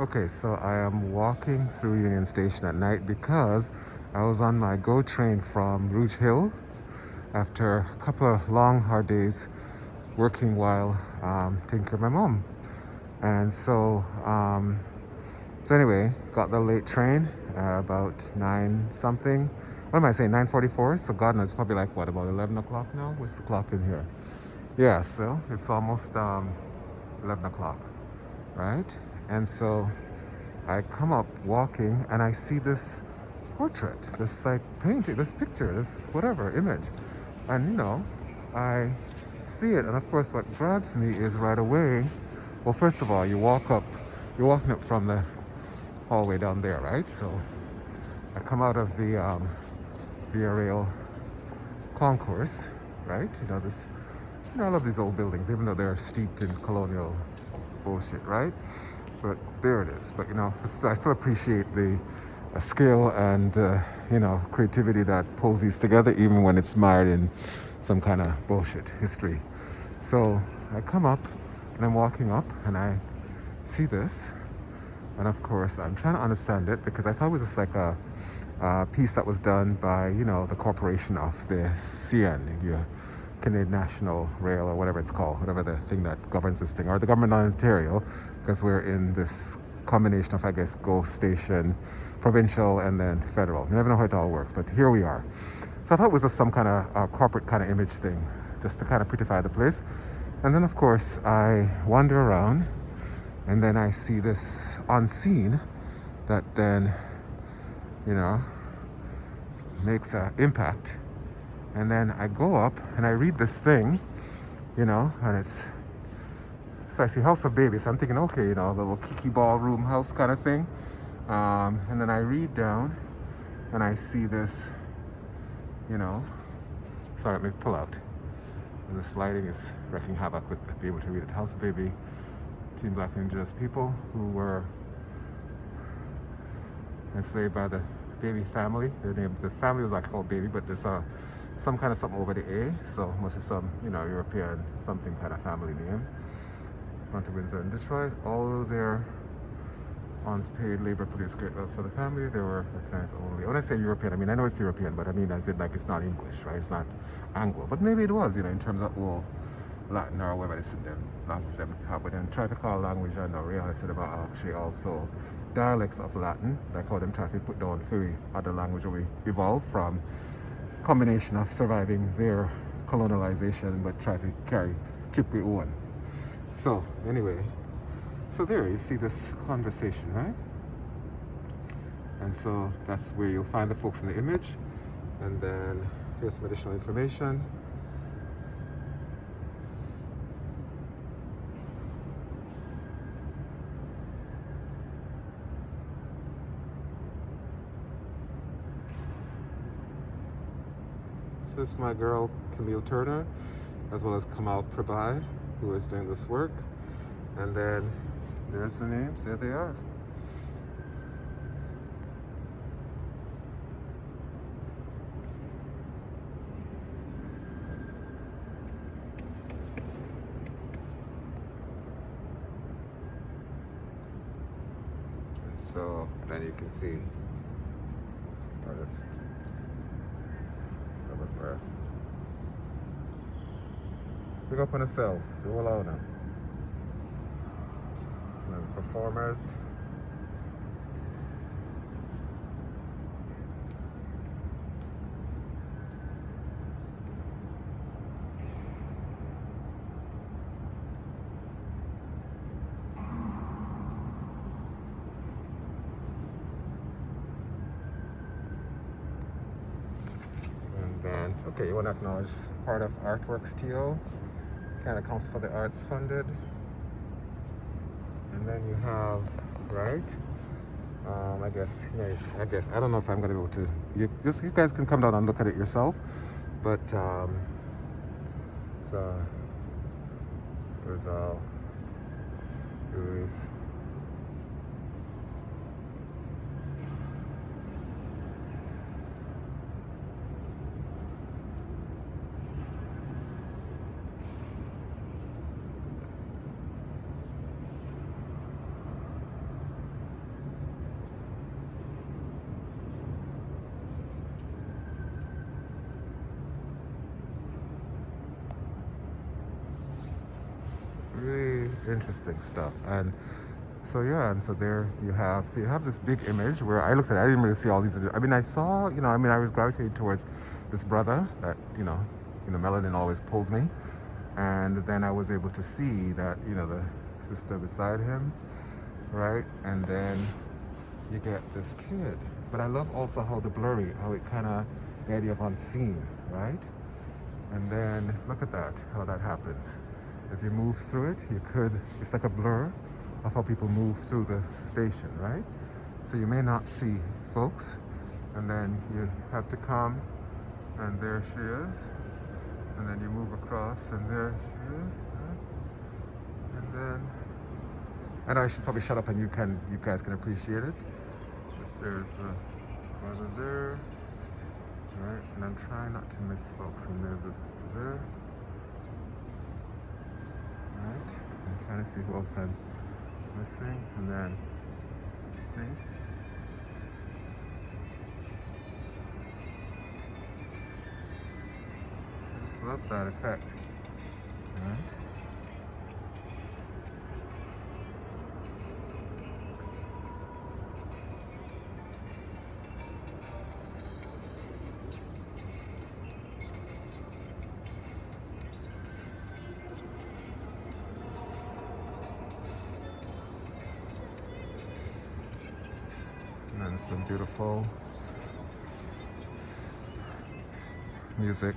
Okay, so I am walking through Union Station at night because I was on my GO train from Rouge Hill after a couple of long, hard days working while taking care of my mom. And so anyway, got the late train about 9 something. What am I saying? 9:44. So God knows, probably like what, about 11 o'clock now? What's the clock in here? Yeah, so it's almost 11 o'clock, right? And so I come up walking and I see this portrait, this like painting, this picture, this whatever image. And I see it, and of course, what grabs me is right away. Well, first of all, you're walking up from the hallway down there, right? So I come out of the aerial concourse, right? I love these old buildings, even though they're steeped in colonial bullshit, right? But there it is. But I still appreciate the skill and creativity that pulls these together, even when it's mired in some kind of bullshit history. So I come up and I'm walking up and I see this, and of course I'm trying to understand it because I thought it was just like a piece that was done by the corporation of the CN, your Canadian National Rail, or whatever it's called, whatever the thing that governs this thing, or the government of Ontario, because we're in this combination of, I guess, GO station, provincial, and then federal. You never know how it all works, but here we are. So I thought it was just some kind of corporate kind of image thing, just to kind of prettify the place. And then, of course, I wander around, and then I see this unseen that then, makes an impact. And then I go up and I read this thing, and so I see House of Baby. So I'm thinking, okay, the little Kiki ballroom house kind of thing. And then I read down and I see this, sorry, let me pull out. And this lighting is wreaking havoc with be able to read it. House of Baby, Team Black and Indigenous people who were enslaved by the Baby family. The family was like called Baby, but there's some kind of something over the A, so must be some European something kind of family name. Went to Windsor and Detroit. All their unpaid labor produced great wealth for the family. They were recognized only. When I say European, I mean I know it's European, but I mean as in like it's not English, right? It's not Anglo, but maybe it was, in terms of all Latin or whatever it's in them language them have. But then try to call language and not realize it about actually also dialects of Latin, like how them try to put down for other language we evolved from combination of surviving their colonialization but try to keep we own. So anyway, so there you see this conversation, right? And so that's where you'll find the folks in the image. And then here's some additional information. So this is my girl Camille Turner, as well as Camal Pirbhai, who is doing this work. And then there's the names, there they are. And so then you can see artist. Pick up on yourself, you're alone now. And then the performers. And then, okay, you want to acknowledge part of Artworks TO. Kind of counts for the arts funded. And then you have, right? I guess, I don't know if I'm gonna be able to. You guys can come down and look at it yourself. But so there's Luis. interesting stuff. And so yeah, and so there you have this big image where I looked at it, I didn't really see all these. I mean, I saw, I mean, I was gravitating towards this brother that, melanin always pulls me. And then I was able to see that, the sister beside him, right? And then you get this kid. But I love also how the blurry, how it kind of, the idea of unseen, right? And then look at that, how that happens. As you move through it, it's like a blur of how people move through the station, right? So you may not see folks, and then you have to come, and there she is. And then you move across, and there she is, right? And then, and I should probably shut up and you guys can appreciate it. But there's the brother there, right? And I'm trying not to miss folks, and there's a sister there. Right? I'm trying to see who else I'm missing, and then see. I just love that effect. Right? And then some beautiful music.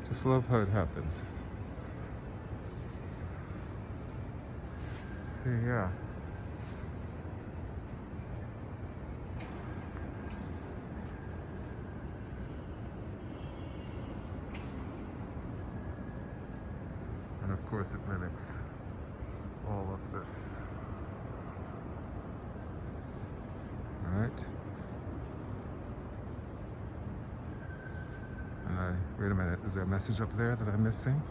Just love how it happens. See, yeah. And of course it mimics all of this. Alright? And wait a minute, is there a message up there that I'm missing?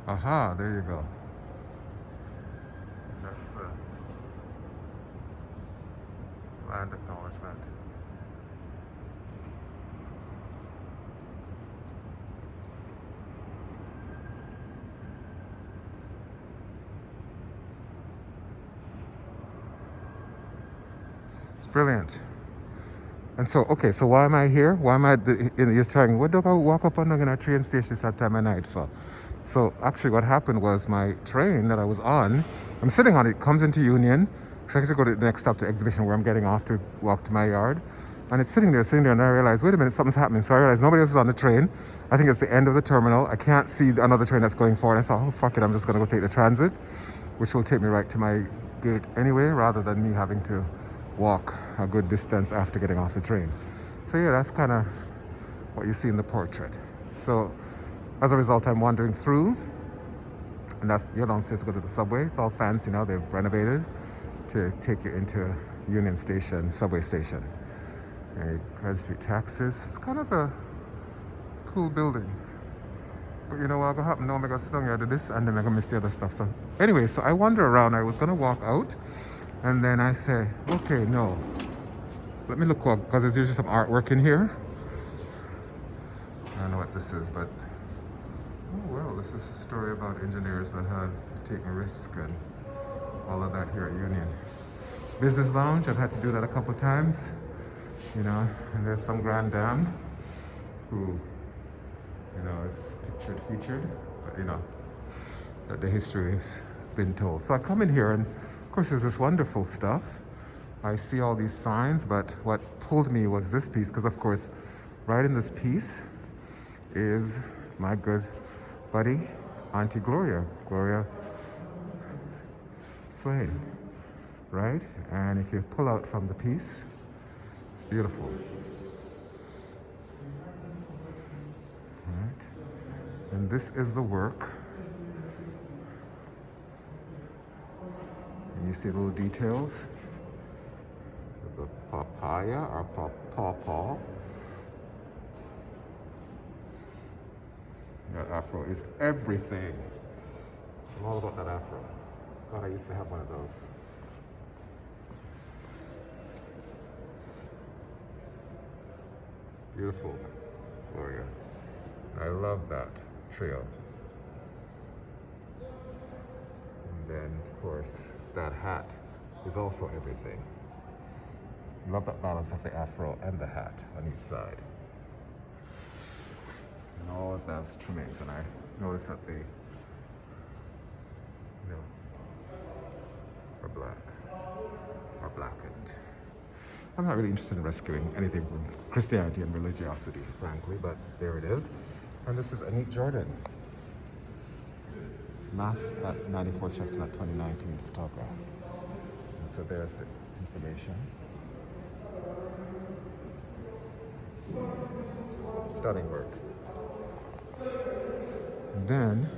Aha, there you go. That's the land acknowledgement. It's brilliant. And so, okay, so why am I here? Why am I, you're trying, what do I walk up and down in a train station this time of night for? So actually what happened was my train that I was on, I'm sitting on it, comes into Union, so I have to go to the next stop to Exhibition where I'm getting off to walk to my yard. And it's sitting there, and I realized, wait a minute, something's happening. So I realized nobody else is on the train. I think it's the end of the terminal. I can't see another train that's going forward. I thought, oh, fuck it, I'm just gonna go take the transit, which will take me right to my gate anyway, rather than me having to walk a good distance after getting off the train. So yeah, that's kind of what you see in the portrait. So as a result, I'm wandering through, and you're downstairs to go to the subway. It's all fancy now, they've renovated to take you into Union Station, subway station. Grand Street taxis. It's kind of a cool building. But you know what will happen now? I'm going to stung you to this, and then I'm going to miss the other stuff. So anyway, so I wander around. I was going to walk out, and then I say, okay, no. Let me look, because there's usually some artwork in here. I don't know what this is, but oh well, this is a story about engineers that have taken risk and all of that here at Union. Business lounge, I've had to do that a couple times, and there's some grand dame who, is featured, but that the history has been told. So I come in here, and of course there's this wonderful stuff. I see all these signs, but what pulled me was this piece, because of course, right in this piece is my good buddy, Auntie Gloria Swain, right? And if you pull out from the piece, it's beautiful. Right? And this is the work. And you see little details. The papaya or pawpaw. That afro is everything. I'm all about that afro. God, I used to have one of those. Beautiful, Gloria. I love that trio. And then, of course, that hat is also everything. Love that balance of the afro and the hat on each side. And all of those trimmings. And I noticed that they, are black or blackened. I'm not really interested in rescuing anything from Christianity and religiosity, frankly, but there it is. And this is Anique Jordan. Mass at 94 Chestnut 2019 photograph. And so there's the information. Stunning work. And then